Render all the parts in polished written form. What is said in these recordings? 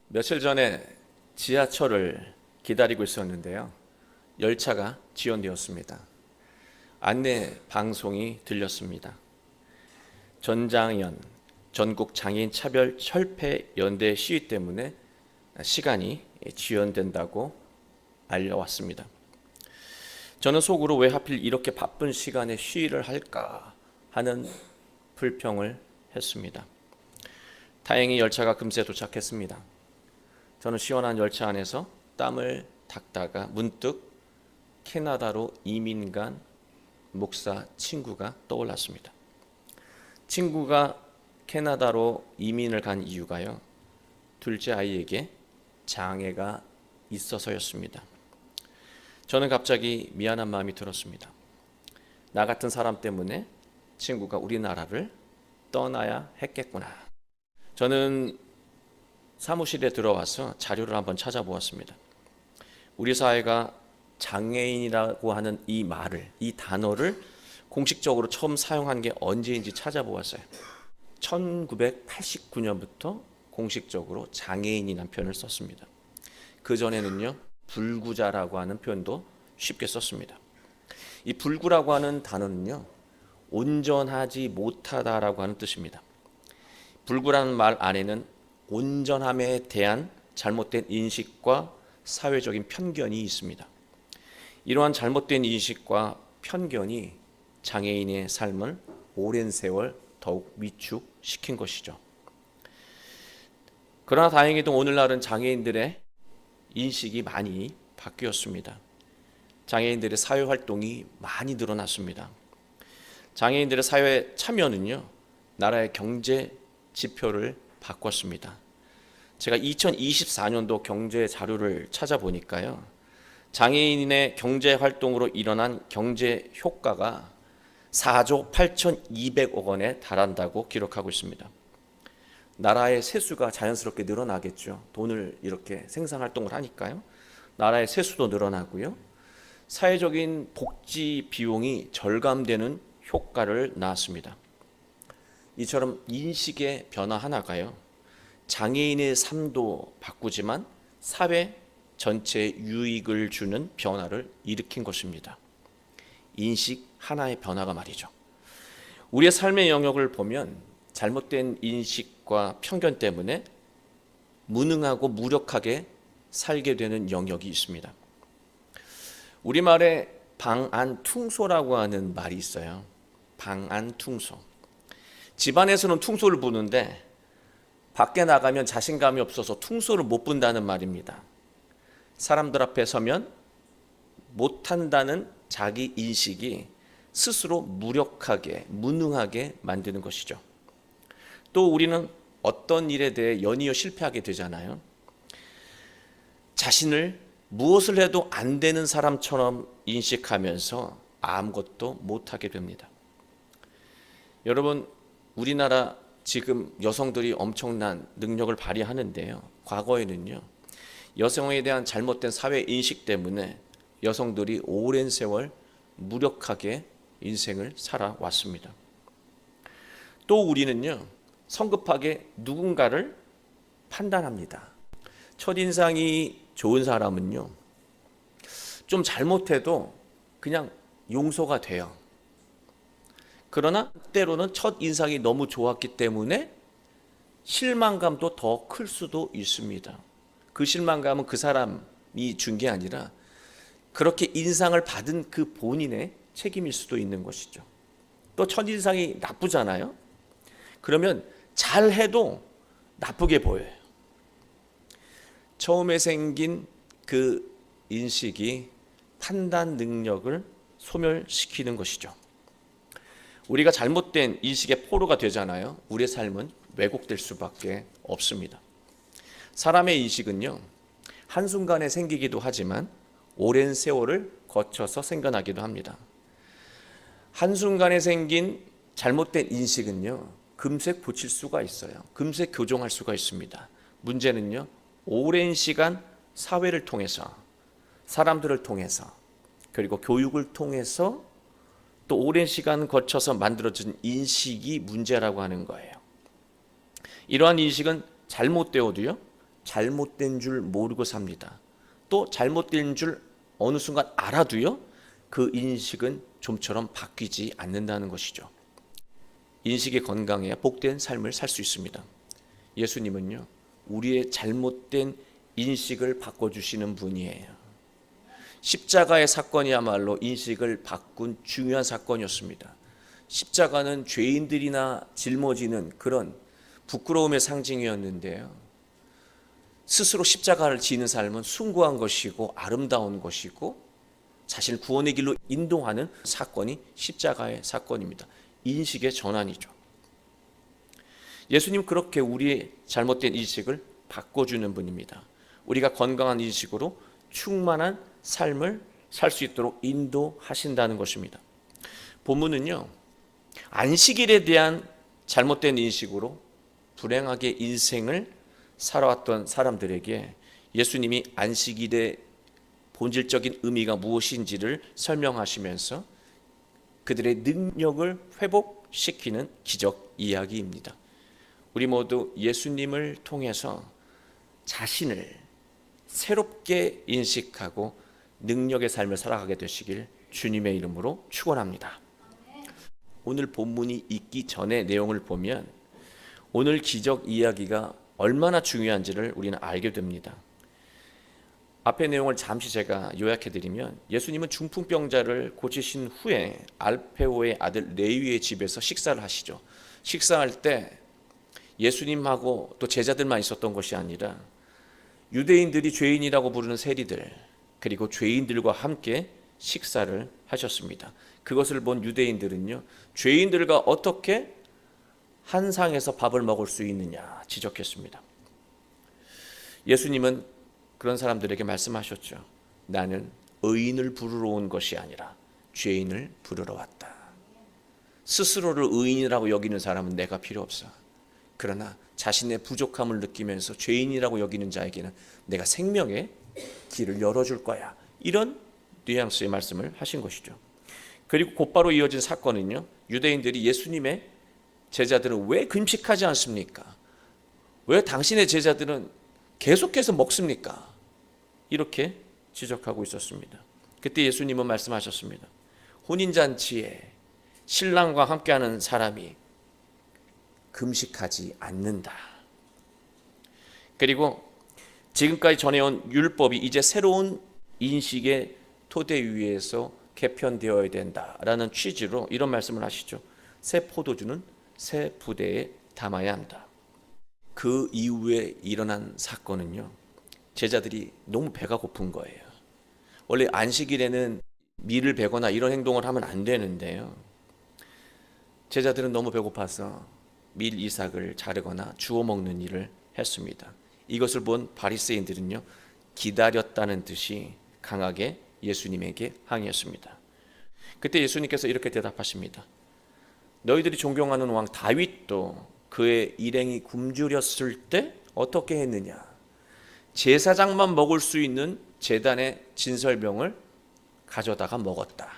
며칠 전에 지하철을 기다리고 있었는데요. 열차가 지연되었습니다. 안내 방송이 들렸습니다. 전장현 전국 장애인 차별 철폐 연대 시위 때문에 시간이 지연된다고 알려왔습니다. 저는 속으로 왜 하필 이렇게 바쁜 시간에 시위를 할까 하는 불평을 했습니다. 다행히 열차가 금세 도착했습니다. 저는 시원한 열차 안에서 땀을 닦다가 문득 캐나다로 이민 간 목사 친구가 떠올랐습니다. 친구가 캐나다로 이민을 간 이유가요, 둘째 아이에게 장애가 있어서였습니다. 저는 갑자기 미안한 마음이 들었습니다. 나 같은 사람 때문에 친구가 우리나라를 떠나야 했겠구나. 저는 사무실에 들어와서 자료를 한번 찾아보았습니다. 우리 사회가 장애인이라고 하는 이 말을, 이 단어를 공식적으로 처음 사용한 게 언제인지 찾아보았어요. 1989년부터 공식적으로 장애인이라는 표현을 썼습니다. 그전에는요, 불구자라고 하는 표현도 쉽게 썼습니다. 이 불구라고 하는 단어는요, 온전하지 못하다라고 하는 뜻입니다. 불구라는 말 안에는 온전함에 대한 잘못된 인식과 사회적인 편견이 있습니다. 이러한 잘못된 인식과 편견이 장애인의 삶을 오랜 세월 더욱 위축시킨 것이죠. 그러나 다행히도 오늘날은 장애인들의 인식이 많이 바뀌었습니다. 장애인들의 사회활동이 많이 늘어났습니다. 장애인들의 사회 참여는요, 나라의 경제 지표를 바꿨습니다. 제가 2024년도 경제 자료를 찾아보니까요, 장애인의 경제 활동으로 일어난 경제 효과가 4조 8,200억 원에 달한다고 기록하고 있습니다. 나라의 세수가 자연스럽게 늘어나겠죠. 돈을 이렇게 생산 활동을 하니까요. 나라의 세수도 늘어나고요. 사회적인 복지 비용이 절감되는 효과를 낳았습니다. 이처럼 인식의 변화 하나가요, 장애인의 삶도 바꾸지만 사회 전체에 유익을 주는 변화를 일으킨 것입니다. 인식 하나의 변화가 말이죠. 우리의 삶의 영역을 보면 잘못된 인식과 편견 때문에 무능하고 무력하게 살게 되는 영역이 있습니다. 우리말에 방안퉁소라고 하는 말이 있어요. 방안퉁소. 집안에서는 퉁소를 부는데 밖에 나가면 자신감이 없어서 퉁소를 못 분다는 말입니다. 사람들 앞에 서면 못한다는 자기 인식이 스스로 무력하게, 무능하게 만드는 것이죠. 또 우리는 어떤 일에 대해 연이어 실패하게 되잖아요. 자신을 무엇을 해도 안 되는 사람처럼 인식하면서 아무것도 못하게 됩니다. 여러분, 우리나라 지금 여성들이 엄청난 능력을 발휘하는데요, 과거에는요, 여성에 대한 잘못된 사회 인식 때문에 여성들이 오랜 세월 무력하게 인생을 살아왔습니다. 또 우리는요, 성급하게 누군가를 판단합니다. 첫인상이 좋은 사람은요, 좀 잘못해도 그냥 용서가 돼요. 그러나 때로는 첫인상이 너무 좋았기 때문에 실망감도 더 클 수도 있습니다. 그 실망감은 그 사람이 준 게 아니라 그렇게 인상을 받은 그 본인의 책임일 수도 있는 것이죠. 또 첫인상이 나쁘잖아요. 그러면 잘해도 나쁘게 보여요. 처음에 생긴 그 인식이 판단 능력을 소멸시키는 것이죠. 우리가 잘못된 인식의 포로가 되잖아요. 우리의 삶은 왜곡될 수밖에 없습니다. 사람의 인식은요, 한순간에 생기기도 하지만 오랜 세월을 거쳐서 생겨나기도 합니다. 한순간에 생긴 잘못된 인식은요, 금세 고칠 수가 있어요. 금세 교정할 수가 있습니다. 문제는요, 오랜 시간 사회를 통해서, 사람들을 통해서, 그리고 교육을 통해서 또 오랜 시간 거쳐서 만들어진 인식이 문제라고 하는 거예요. 이러한 인식은 잘못되어도요, 잘못된 줄 모르고 삽니다. 또 잘못된 줄 어느 순간 알아도요, 그 인식은 좀처럼 바뀌지 않는다는 것이죠. 인식이 건강해야 복된 삶을 살 수 있습니다. 예수님은요, 우리의 잘못된 인식을 바꿔주시는 분이에요. 십자가의 사건이야말로 인식을 바꾼 중요한 사건이었습니다. 십자가는 죄인들이나 짊어지는 그런 부끄러움의 상징이었는데요, 스스로 십자가를 지는 삶은 숭고한 것이고 아름다운 것이고 자신을 구원의 길로 인도하는 사건이 십자가의 사건입니다. 인식의 전환이죠. 예수님 그렇게 우리의 잘못된 인식을 바꿔주는 분입니다. 우리가 건강한 인식으로 충만한 삶을 살 수 있도록 인도하신다는 것입니다. 본문은요, 안식일에 대한 잘못된 인식으로 불행하게 인생을 살아왔던 사람들에게 예수님이 안식일의 본질적인 의미가 무엇인지를 설명하시면서 그들의 능력을 회복시키는 기적 이야기입니다. 우리 모두 예수님을 통해서 자신을 새롭게 인식하고 능력의 삶을 살아가게 되시길 주님의 이름으로 축원합니다. 오늘 본문이 있기 전의 내용을 보면 오늘 기적 이야기가 얼마나 중요한지를 우리는 알게 됩니다. 앞의 내용을 잠시 제가 요약해드리면, 예수님은 중풍병자를 고치신 후에 알페오의 아들 레위의 집에서 식사를 하시죠. 식사할 때 예수님하고 또 제자들만 있었던 것이 아니라 유대인들이 죄인이라고 부르는 세리들, 그리고 죄인들과 함께 식사를 하셨습니다. 그것을 본 유대인들은요, 죄인들과 어떻게 한 상에서 밥을 먹을 수 있느냐 지적했습니다. 예수님은 그런 사람들에게 말씀하셨죠. 나는 의인을 부르러 온 것이 아니라 죄인을 부르러 왔다. 스스로를 의인이라고 여기는 사람은 내가 필요 없어. 그러나 자신의 부족함을 느끼면서 죄인이라고 여기는 자에게는 내가 생명의 길을 열어줄 거야. 이런 뉘앙스의 말씀을 하신 것이죠. 그리고 곧바로 이어진 사건은요, 유대인들이 예수님의 제자들은 왜 금식하지 않습니까? 왜 당신의 제자들은 계속해서 먹습니까? 이렇게 지적하고 있었습니다. 그때 예수님은 말씀하셨습니다. 혼인잔치에 신랑과 함께하는 사람이 금식하지 않는다. 그리고 지금까지 전해온 율법이 이제 새로운 인식의 토대 위에서 개편되어야 된다라는 취지로 이런 말씀을 하시죠. 새 포도주는 새 부대에 담아야 한다. 그 이후에 일어난 사건은요, 제자들이 너무 배가 고픈 거예요. 원래 안식일에는 밀을 베거나 이런 행동을 하면 안 되는데요, 제자들은 너무 배고파서 밀 이삭을 자르거나 주워 먹는 일을 했습니다. 이것을 본 바리새인들은요, 기다렸다는 듯이 강하게 예수님에게 항의했습니다. 그때 예수님께서 이렇게 대답하십니다. 너희들이 존경하는 왕 다윗도 그의 일행이 굶주렸을 때 어떻게 했느냐? 제사장만 먹을 수 있는 제단의 진설병을 가져다가 먹었다.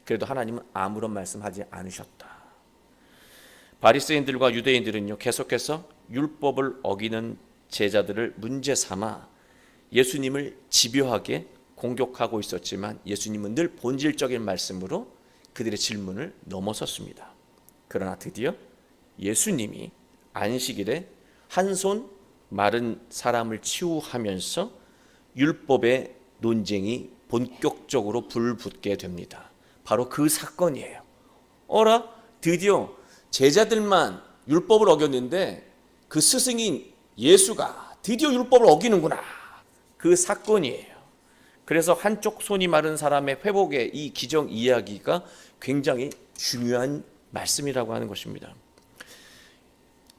그래도 하나님은 아무런 말씀하지 않으셨다. 바리새인들과 유대인들은요, 계속해서 율법을 어기는 제자들을 문제 삼아 예수님을 집요하게 공격하고 있었지만 예수님은 늘 본질적인 말씀으로 그들의 질문을 넘어섰습니다. 그러나 드디어 예수님이 안식일에 한 손 마른 사람을 치유하면서 율법의 논쟁이 본격적으로 불붙게 됩니다. 바로 그 사건이에요. 어라? 드디어 제자들만 율법을 어겼는데 그 스승인 예수가 드디어 율법을 어기는구나. 그 사건이에요. 그래서 한쪽 손이 마른 사람의 회복의 이 기적 이야기가 굉장히 중요한 말씀이라고 하는 것입니다.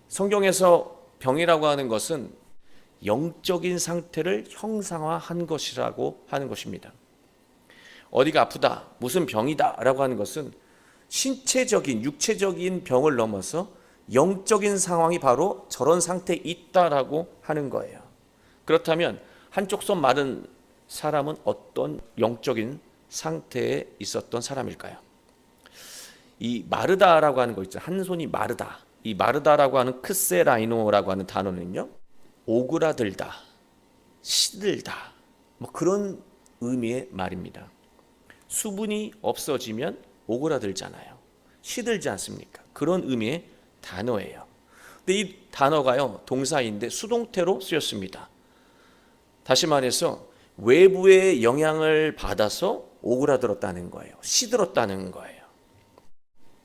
성경에서 병이라고 하는 것은 영적인 상태를 형상화한 것이라고 하는 것입니다. 어디가 아프다, 무슨 병이다 라고 하는 것은 신체적인, 육체적인 병을 넘어서 영적인 상황이 바로 저런 상태에 있다라고 하는 거예요. 그렇다면 한쪽 손 마른 사람은 어떤 영적인 상태에 있었던 사람일까요? 이 마르다라고 하는 거 있죠. 한 손이 마르다. 이 마르다라고 하는 크세라이노라고 하는 단어는요, 오그라들다, 시들다, 뭐 그런 의미의 말입니다. 수분이 없어지면 오그라들잖아요. 시들지 않습니까? 그런 의미의 단어예요. 근데 이 단어가요, 동사인데 수동태로 쓰였습니다. 다시 말해서 외부의 영향을 받아서 오그라들었다는 거예요. 시들었다는 거예요.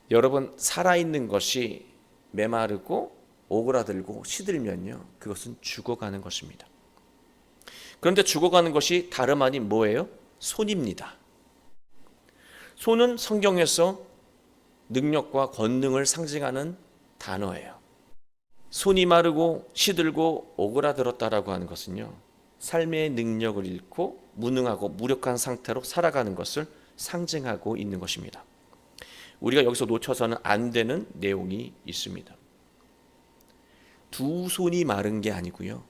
여러분, 살아있는 것이 메마르고 오그라들고 시들면요, 그것은 죽어가는 것입니다. 그런데 죽어가는 것이 다름 아닌 뭐예요? 손입니다. 손은 성경에서 능력과 권능을 상징하는 단어예요. 손이 마르고 시들고 오그라들었다라고 하는 것은요, 삶의 능력을 잃고 무능하고 무력한 상태로 살아가는 것을 상징하고 있는 것입니다. 우리가 여기서 놓쳐서는 안 되는 내용이 있습니다. 두 손이 마른 게 아니고요,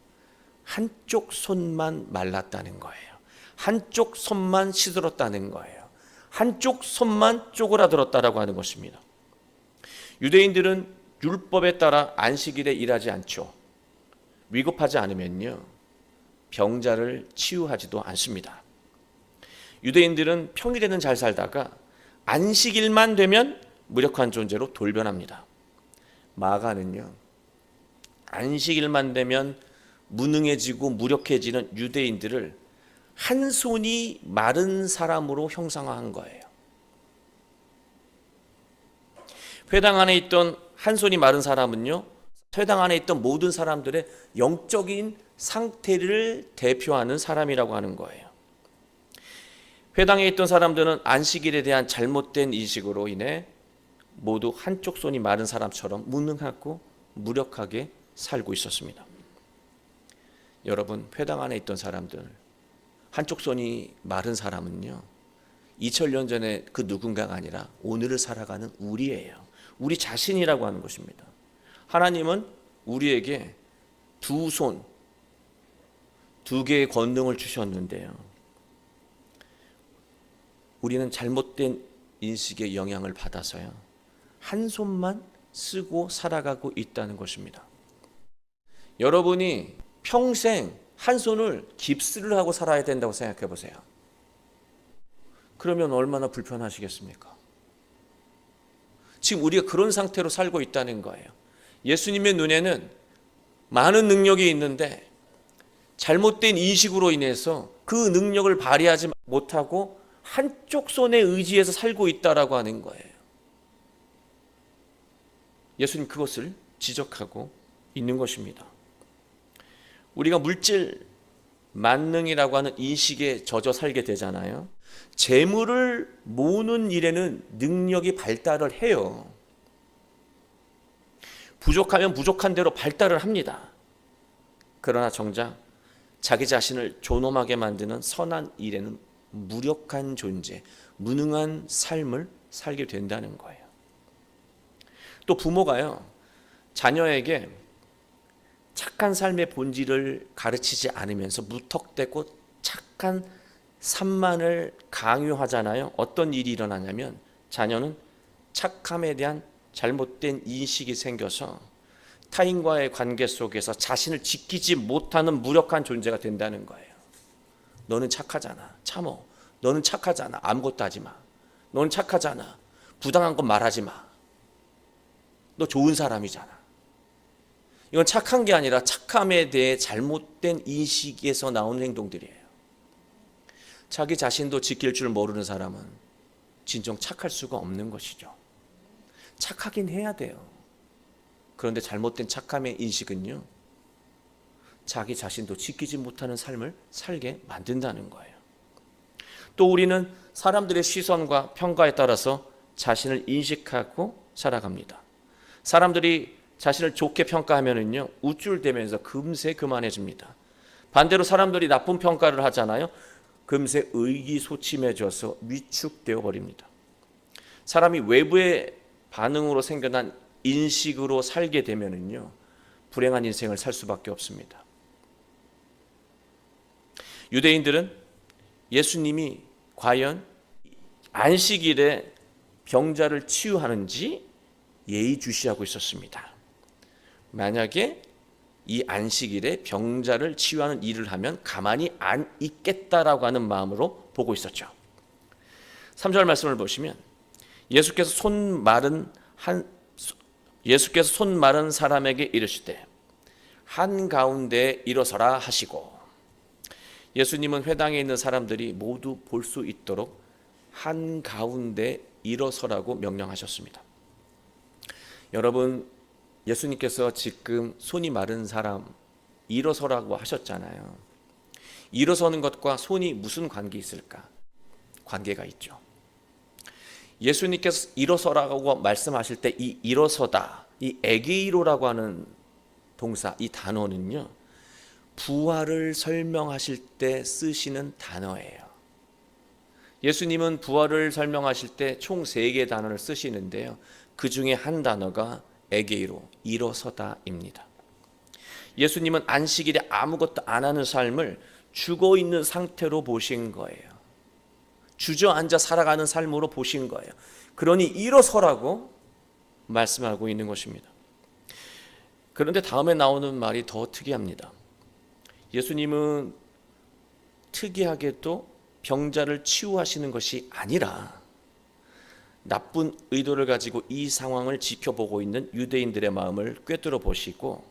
한쪽 손만 말랐다는 거예요. 한쪽 손만 시들었다는 거예요. 한쪽 손만 쪼그라들었다라고 하는 것입니다. 유대인들은 율법에 따라 안식일에 일하지 않죠. 위급하지 않으면요, 병자를 치유하지도 않습니다. 유대인들은 평일에는 잘 살다가 안식일만 되면 무력한 존재로 돌변합니다. 마가는요, 안식일만 되면 무능해지고 무력해지는 유대인들을 한 손이 마른 사람으로 형상화한 거예요. 회당 안에 있던 한 손이 마른 사람은요, 회당 안에 있던 모든 사람들의 영적인 상태를 대표하는 사람이라고 하는 거예요. 회당에 있던 사람들은 안식일에 대한 잘못된 인식으로 인해 모두 한쪽 손이 마른 사람처럼 무능하고 무력하게 살고 있었습니다. 여러분, 회당 안에 있던 사람들, 한쪽 손이 마른 사람은요, 2000년 전에 그 누군가가 아니라 오늘을 살아가는 우리예요. 우리 자신이라고 하는 것입니다. 하나님은 우리에게 두 손, 두 개의 권능을 주셨는데요, 우리는 잘못된 인식의 영향을 받아서요, 한 손만 쓰고 살아가고 있다는 것입니다. 여러분이 평생 한 손을 깁스를 하고 살아야 된다고 생각해 보세요. 그러면 얼마나 불편하시겠습니까? 지금 우리가 그런 상태로 살고 있다는 거예요. 예수님의 눈에는 많은 능력이 있는데 잘못된 인식으로 인해서 그 능력을 발휘하지 못하고 한쪽 손에 의지해서 살고 있다라고 하는 거예요. 예수님 그것을 지적하고 있는 것입니다. 우리가 물질 만능이라고 하는 인식에 젖어 살게 되잖아요. 재물을 모으는 일에는 능력이 발달을 해요. 부족하면 부족한 대로 발달을 합니다. 그러나 정작 자기 자신을 존엄하게 만드는 선한 일에는 무력한 존재, 무능한 삶을 살게 된다는 거예요. 또 부모가요, 자녀에게 착한 삶의 본질을 가르치지 않으면서 무턱대고 착한 삶만을 강요하잖아요. 어떤 일이 일어나냐면 자녀는 착함에 대한 잘못된 인식이 생겨서 타인과의 관계 속에서 자신을 지키지 못하는 무력한 존재가 된다는 거예요. 너는 착하잖아, 참어. 너는 착하잖아, 아무것도 하지 마. 너는 착하잖아, 부당한 건 말하지 마. 너 좋은 사람이잖아. 이건 착한 게 아니라 착함에 대해 잘못된 인식에서 나오는 행동들이에요. 자기 자신도 지킬 줄 모르는 사람은 진정 착할 수가 없는 것이죠. 착하긴 해야 돼요. 그런데 잘못된 착함의 인식은요, 자기 자신도 지키지 못하는 삶을 살게 만든다는 거예요. 또 우리는 사람들의 시선과 평가에 따라서 자신을 인식하고 살아갑니다. 사람들이 자신을 좋게 평가하면은요, 우쭐대면서 금세 교만해집니다. 반대로 사람들이 나쁜 평가를 하잖아요. 금세 의기소침해져서 위축되어 버립니다. 사람이 외부의 반응으로 생겨난 인식으로 살게 되면은요, 불행한 인생을 살 수밖에 없습니다. 유대인들은 예수님이 과연 안식일에 병자를 치유하는지 예의주시하고 있었습니다. 만약에 이 안식일에 병자를 치유하는 일을 하면 가만히 안 있겠다라고 하는 마음으로 보고 있었죠. 3절 말씀을 보시면 예수께서 손 마른 사람에게 이르시되 한가운데 일어서라 하시고, 예수님은 회당에 있는 사람들이 모두 볼 수 있도록 한가운데 일어서라고 명령하셨습니다. 여러분, 예수님께서 지금 손이 마른 사람 일어서라고 하셨잖아요. 일어서는 것과 손이 무슨 관계 있을까? 관계가 있죠. 예수님께서 일어서라고 말씀하실 때 이 일어서다, 이 에게이로라고 하는 동사, 이 단어는요, 부활을 설명하실 때 쓰시는 단어예요. 예수님은 부활을 설명하실 때 총 3개의 단어를 쓰시는데요, 그 중에 한 단어가 에게이로, 일어서다입니다. 예수님은 안식일에 아무것도 안 하는 삶을 죽어 있는 상태로 보신 거예요. 주저앉아 살아가는 삶으로 보신 거예요. 그러니 일어서라고 말씀하고 있는 것입니다. 그런데 다음에 나오는 말이 더 특이합니다. 예수님은 특이하게도 병자를 치유하시는 것이 아니라 나쁜 의도를 가지고 이 상황을 지켜보고 있는 유대인들의 마음을 꿰뚫어 보시고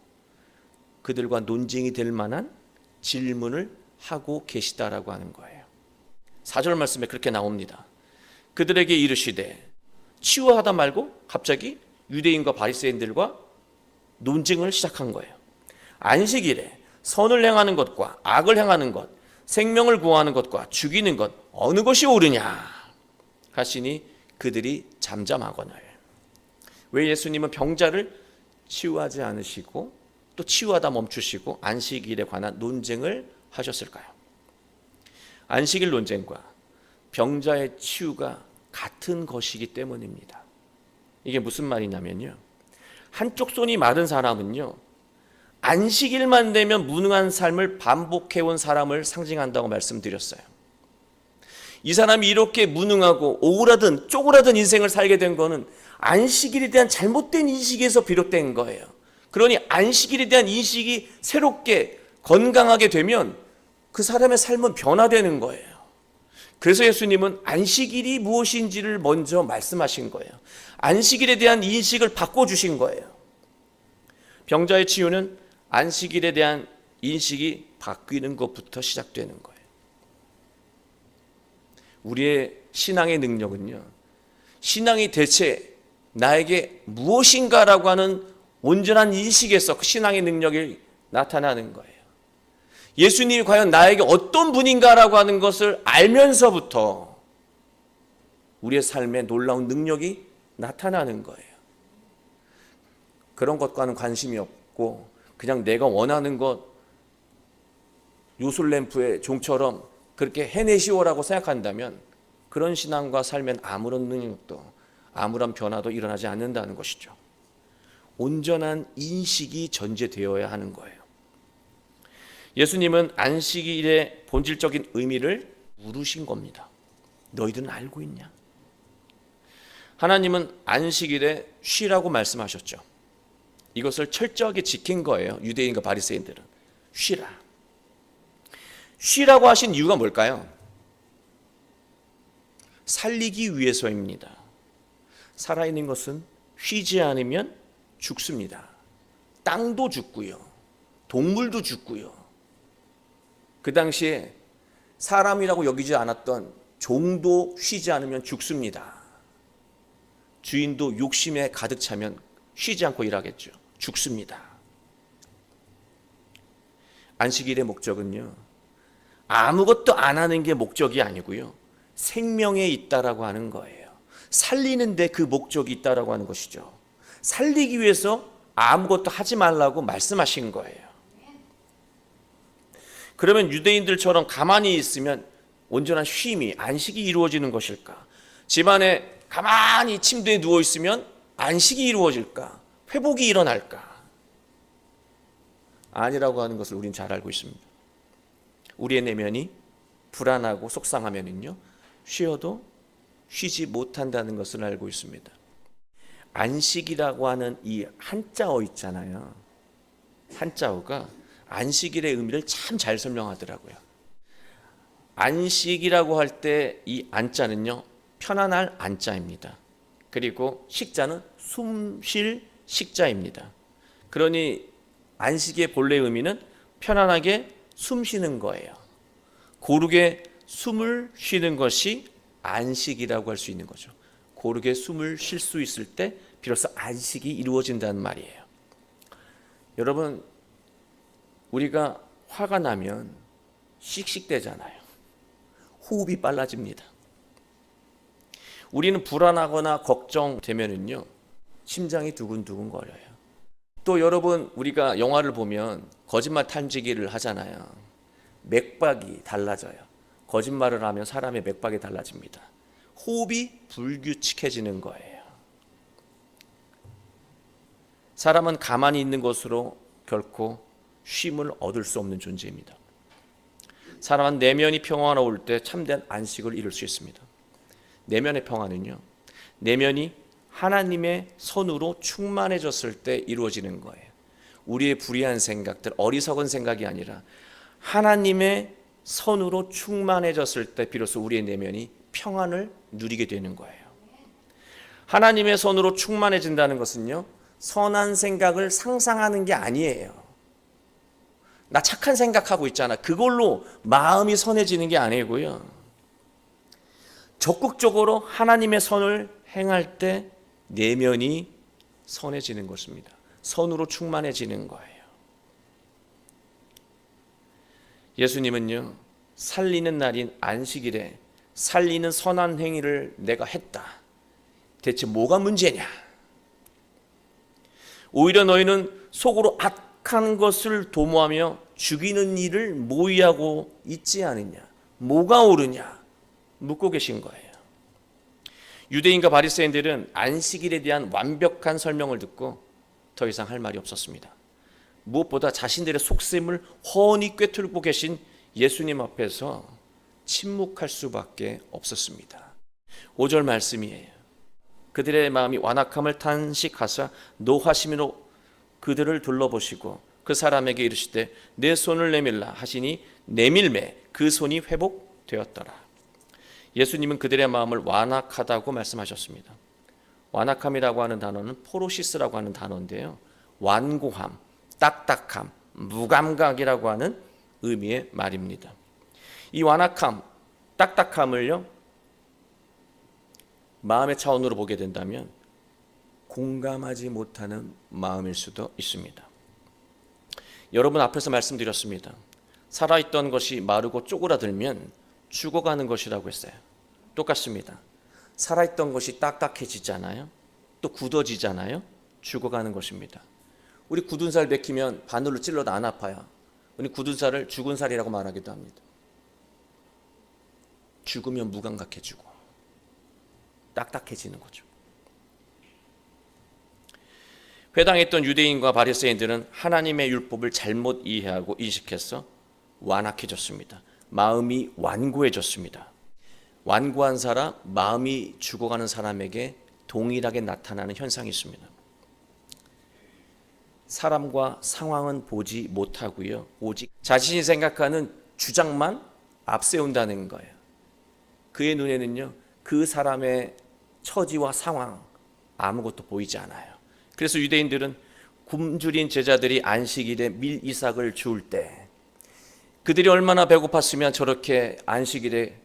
그들과 논쟁이 될 만한 질문을 하고 계시다라고 하는 거예요. 4절 말씀에 그렇게 나옵니다. 그들에게 이르시되, 치유하다 말고 갑자기 유대인과 바리새인들과 논쟁을 시작한 거예요. 안식일에 선을 행하는 것과 악을 행하는 것, 생명을 구하는 것과 죽이는 것 어느 것이 옳으냐 하시니 그들이 잠잠하거늘. 왜 예수님은 병자를 치유하지 않으시고 또 치유하다 멈추시고 안식일에 관한 논쟁을 하셨을까요? 안식일 논쟁과 병자의 치유가 같은 것이기 때문입니다. 이게 무슨 말이냐면요, 한쪽 손이 마른 사람은요, 안식일만 되면 무능한 삶을 반복해온 사람을 상징한다고 말씀드렸어요. 이 사람이 이렇게 무능하고 오그라든 쪼그라든 인생을 살게 된 거는 안식일에 대한 잘못된 인식에서 비롯된 거예요. 그러니 안식일에 대한 인식이 새롭게 건강하게 되면 그 사람의 삶은 변화되는 거예요. 그래서 예수님은 안식일이 무엇인지를 먼저 말씀하신 거예요. 안식일에 대한 인식을 바꿔주신 거예요. 병자의 치유는 안식일에 대한 인식이 바뀌는 것부터 시작되는 거예요. 우리의 신앙의 능력은요, 신앙이 대체 나에게 무엇인가라고 하는 온전한 인식에서 그 신앙의 능력이 나타나는 거예요. 예수님이 과연 나에게 어떤 분인가라고 하는 것을 알면서부터 우리의 삶에 놀라운 능력이 나타나는 거예요. 그런 것과는 관심이 없고 그냥 내가 원하는 것, 요술램프의 종처럼 그렇게 해내시오라고 생각한다면 그런 신앙과 삶엔 아무런 능력도 아무런 변화도 일어나지 않는다는 것이죠. 온전한 인식이 전제되어야 하는 거예요. 예수님은 안식일의 본질적인 의미를 물으신 겁니다. 너희들은 알고 있냐? 하나님은 안식일에 쉬라고 말씀하셨죠. 이것을 철저하게 지킨 거예요. 유대인과 바리새인들은 쉬라. 쉬라고 하신 이유가 뭘까요? 살리기 위해서입니다. 살아있는 것은 쉬지 않으면 죽습니다. 땅도 죽고요, 동물도 죽고요. 그 당시에 사람이라고 여기지 않았던 종도 쉬지 않으면 죽습니다. 주인도 욕심에 가득 차면 쉬지 않고 일하겠죠. 죽습니다. 안식일의 목적은요, 아무것도 안 하는 게 목적이 아니고요, 생명에 있다라고 하는 거예요. 살리는데 그 목적이 있다라고 하는 것이죠. 살리기 위해서 아무것도 하지 말라고 말씀하신 거예요. 그러면 유대인들처럼 가만히 있으면 온전한 쉼이, 안식이 이루어지는 것일까? 집안에 가만히 침대에 누워 있으면 안식이 이루어질까? 회복이 일어날까? 아니라고 하는 것을 우린 잘 알고 있습니다. 우리의 내면이 불안하고 속상하면은요, 쉬어도 쉬지 못한다는 것을 알고 있습니다. 안식이라고 하는 이 한자어 있잖아요. 한자어가 안식일의 의미를 참 잘 설명하더라고요. 안식이라고 할 때 이 안자는요, 편안할 안자입니다. 그리고 식자는 숨 쉴 식자입니다. 그러니 안식의 본래 의미는 편안하게 숨 쉬는 거예요. 고르게 숨을 쉬는 것이 안식이라고 할 수 있는 거죠. 고르게 숨을 쉴 수 있을 때 비로소 안식이 이루어진다는 말이에요. 여러분, 우리가 화가 나면 씩씩대잖아요. 호흡이 빨라집니다. 우리는 불안하거나 걱정되면은요, 심장이 두근두근 거려요. 또 여러분, 우리가 영화를 보면 거짓말 탐지기를 하잖아요. 맥박이 달라져요. 거짓말을 하면 사람의 맥박이 달라집니다. 호흡이 불규칙해지는 거예요. 사람은 가만히 있는 것으로 결코 쉼을 얻을 수 없는 존재입니다. 사람은 내면이 평화로울 때 참된 안식을 이룰 수 있습니다. 내면의 평화는요, 내면이 하나님의 선으로 충만해졌을 때 이루어지는 거예요. 우리의 불의한 생각들, 어리석은 생각이 아니라 하나님의 선으로 충만해졌을 때 비로소 우리의 내면이 평안을 누리게 되는 거예요. 하나님의 선으로 충만해진다는 것은요, 선한 생각을 상상하는 게 아니에요. 나 착한 생각하고 있잖아. 그걸로 마음이 선해지는 게 아니고요. 적극적으로 하나님의 선을 행할 때 내면이 선해지는 것입니다. 선으로 충만해지는 거예요. 예수님은요, 살리는 날인 안식일에 살리는 선한 행위를 내가 했다. 대체 뭐가 문제냐? 오히려 너희는 속으로 악한 것을 도모하며 죽이는 일을 모의하고 있지 않느냐? 뭐가 옳으냐? 묻고 계신 거예요. 유대인과 바리새인들은 안식일에 대한 완벽한 설명을 듣고 더 이상 할 말이 없었습니다. 무엇보다 자신들의 속셈을 훤히 꿰뚫고 계신 예수님 앞에서 침묵할 수밖에 없었습니다. 5절 말씀이에요. 그들의 마음이 완악함을 탄식하사 노하심으로 그들을 둘러보시고 그 사람에게 이르시되 내 손을 내밀라 하시니 내밀매 그 손이 회복되었더라. 예수님은 그들의 마음을 완악하다고 말씀하셨습니다. 완악함이라고 하는 단어는 포로시스라고 하는 단어인데요, 완고함, 딱딱함, 무감각이라고 하는 의미의 말입니다. 이 완악함, 딱딱함을요, 마음의 차원으로 보게 된다면 공감하지 못하는 마음일 수도 있습니다. 여러분 앞에서 말씀드렸습니다. 살아있던 것이 마르고 쪼그라들면 죽어가는 것이라고 했어요. 똑같습니다. 살아있던 것이 딱딱해지잖아요. 또 굳어지잖아요. 죽어가는 것입니다. 우리 굳은 살 베끼면 바늘로 찔러도 안 아파요. 우리 굳은 살을 죽은 살이라고 말하기도 합니다. 죽으면 무감각해지고 딱딱해지는 거죠. 회당했던 유대인과 바리새인들은 하나님의 율법을 잘못 이해하고 인식해서 완악해졌습니다. 마음이 완고해졌습니다. 완고한 사람, 마음이 죽어가는 사람에게 동일하게 나타나는 현상이 있습니다. 사람과 상황은 보지 못하고요, 오직 자신이 생각하는 주장만 앞세운다는 거예요. 그의 눈에는요, 그 사람의 처지와 상황 아무것도 보이지 않아요. 그래서 유대인들은 굶주린 제자들이 안식일에 밀 이삭을 주울 때 그들이 얼마나 배고팠으면 저렇게 안식일에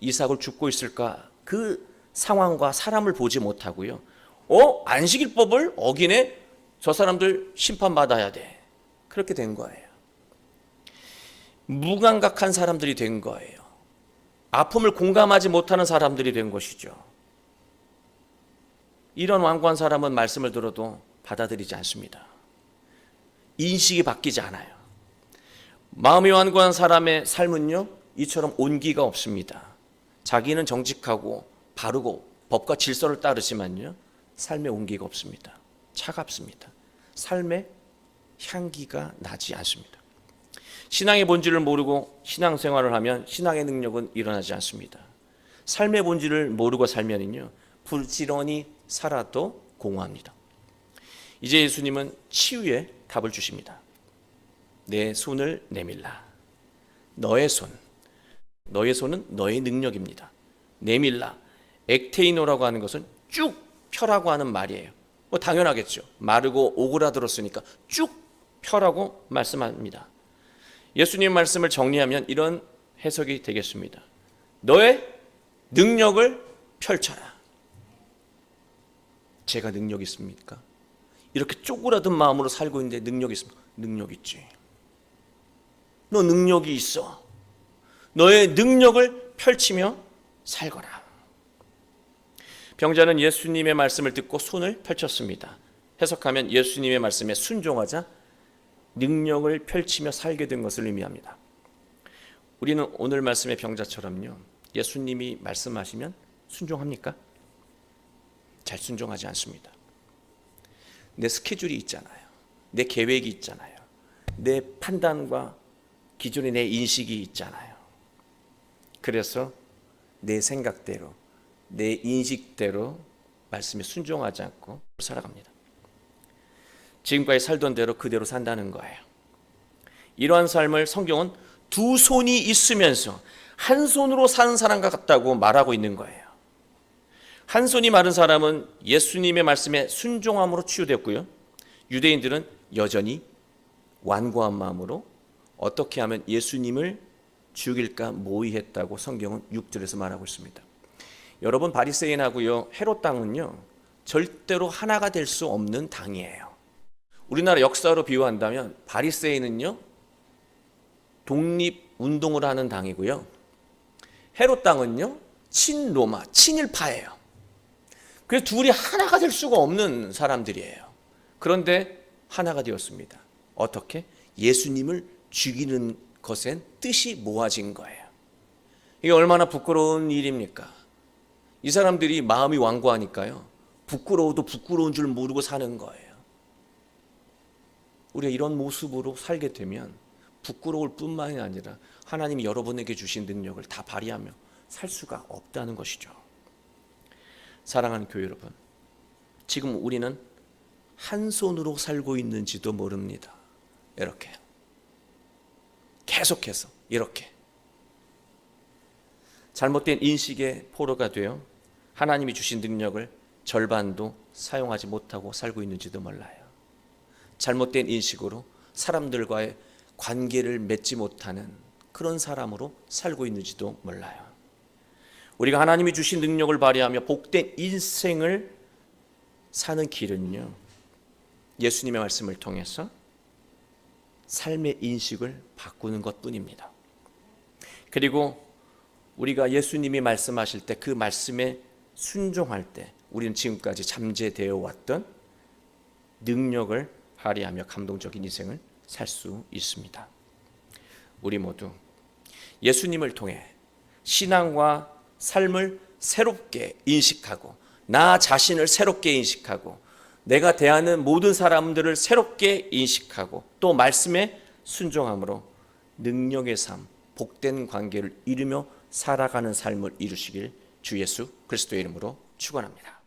이삭을 줍고 있을까? 그 상황과 사람을 보지 못하고요, 안식일법을 어기네? 저 사람들 심판받아야 돼. 그렇게 된 거예요. 무감각한 사람들이 된 거예요. 아픔을 공감하지 못하는 사람들이 된 것이죠. 이런 완고한 사람은 말씀을 들어도 받아들이지 않습니다. 인식이 바뀌지 않아요. 마음이 완고한 사람의 삶은요, 이처럼 온기가 없습니다. 자기는 정직하고 바르고 법과 질서를 따르지만요, 삶에 온기가 없습니다. 차갑습니다. 삶에 향기가 나지 않습니다. 신앙의 본질을 모르고 신앙생활을 하면 신앙의 능력은 일어나지 않습니다. 삶의 본질을 모르고 살면은요, 부지런히 살아도 공허합니다. 이제 예수님은 치유의 답을 주십니다. 내 손을 내밀라. 너의 손은 너의 능력입니다. 내밀라. 액테이노라고 하는 것은 쭉 펴라고 하는 말이에요. 뭐 당연하겠죠. 마르고 오그라들었으니까 쭉 펴라고 말씀합니다. 예수님 말씀을 정리하면 이런 해석이 되겠습니다. 너의 능력을 펼쳐라. 제가 능력 있습니까? 이렇게 쪼그라든 마음으로 살고 있는데 능력 있습니까? 능력 있지. 너 능력이 있어. 너의 능력을 펼치며 살거라. 병자는 예수님의 말씀을 듣고 손을 펼쳤습니다. 해석하면 예수님의 말씀에 순종하자 능력을 펼치며 살게 된 것을 의미합니다. 우리는 오늘 말씀의 병자처럼요, 예수님이 말씀하시면 순종합니까? 잘 순종하지 않습니다. 내 스케줄이 있잖아요. 내 계획이 있잖아요. 내 판단과 기존의 내 인식이 있잖아요. 그래서 내 생각대로, 내 인식대로 말씀에 순종하지 않고 살아갑니다. 지금까지 살던 대로 그대로 산다는 거예요. 이러한 삶을 성경은 두 손이 있으면서 한 손으로 사는 사람과 같다고 말하고 있는 거예요. 한 손이 마른 사람은 예수님의 말씀에 순종함으로 치유되었고요, 유대인들은 여전히 완고한 마음으로 어떻게 하면 예수님을 죽일까 모의했다고 성경은 6절에서 말하고 있습니다. 여러분, 바리새인하고요 헤롯 당은요 절대로 하나가 될 수 없는 당이에요. 우리나라 역사로 비유한다면 바리새인은요 독립운동을 하는 당이고요, 헤롯 당은요 친로마, 친일파예요. 그래서 둘이 하나가 될 수가 없는 사람들이에요. 그런데 하나가 되었습니다. 어떻게? 예수님을 죽이는 것엔 뜻이 모아진 거예요. 이게 얼마나 부끄러운 일입니까? 이 사람들이 마음이 완고하니까요, 부끄러워도 부끄러운 줄 모르고 사는 거예요. 우리가 이런 모습으로 살게 되면 부끄러울 뿐만이 아니라 하나님이 여러분에게 주신 능력을 다 발휘하며 살 수가 없다는 것이죠. 사랑하는 교회 여러분, 지금 우리는 한 손으로 살고 있는지도 모릅니다. 이렇게 계속해서 이렇게 잘못된 인식의 포로가 되어 하나님이 주신 능력을 절반도 사용하지 못하고 살고 있는지도 몰라요. 잘못된 인식으로 사람들과의 관계를 맺지 못하는 그런 사람으로 살고 있는지도 몰라요. 우리가 하나님이 주신 능력을 발휘하며 복된 인생을 사는 길은요, 예수님의 말씀을 통해서 삶의 인식을 바꾸는 것뿐입니다. 그리고 우리가 예수님이 말씀하실 때 그 말씀에 순종할 때 우리는 지금까지 잠재되어 왔던 능력을 발휘하며 감동적인 인생을 살 수 있습니다. 우리 모두 예수님을 통해 신앙과 삶을 새롭게 인식하고 나 자신을 새롭게 인식하고 내가 대하는 모든 사람들을 새롭게 인식하고 또 말씀에 순종함으로 능력의 삶, 복된 관계를 이루며 살아가는 삶을 이루시길 주 예수 그리스도의 이름으로 축원합니다.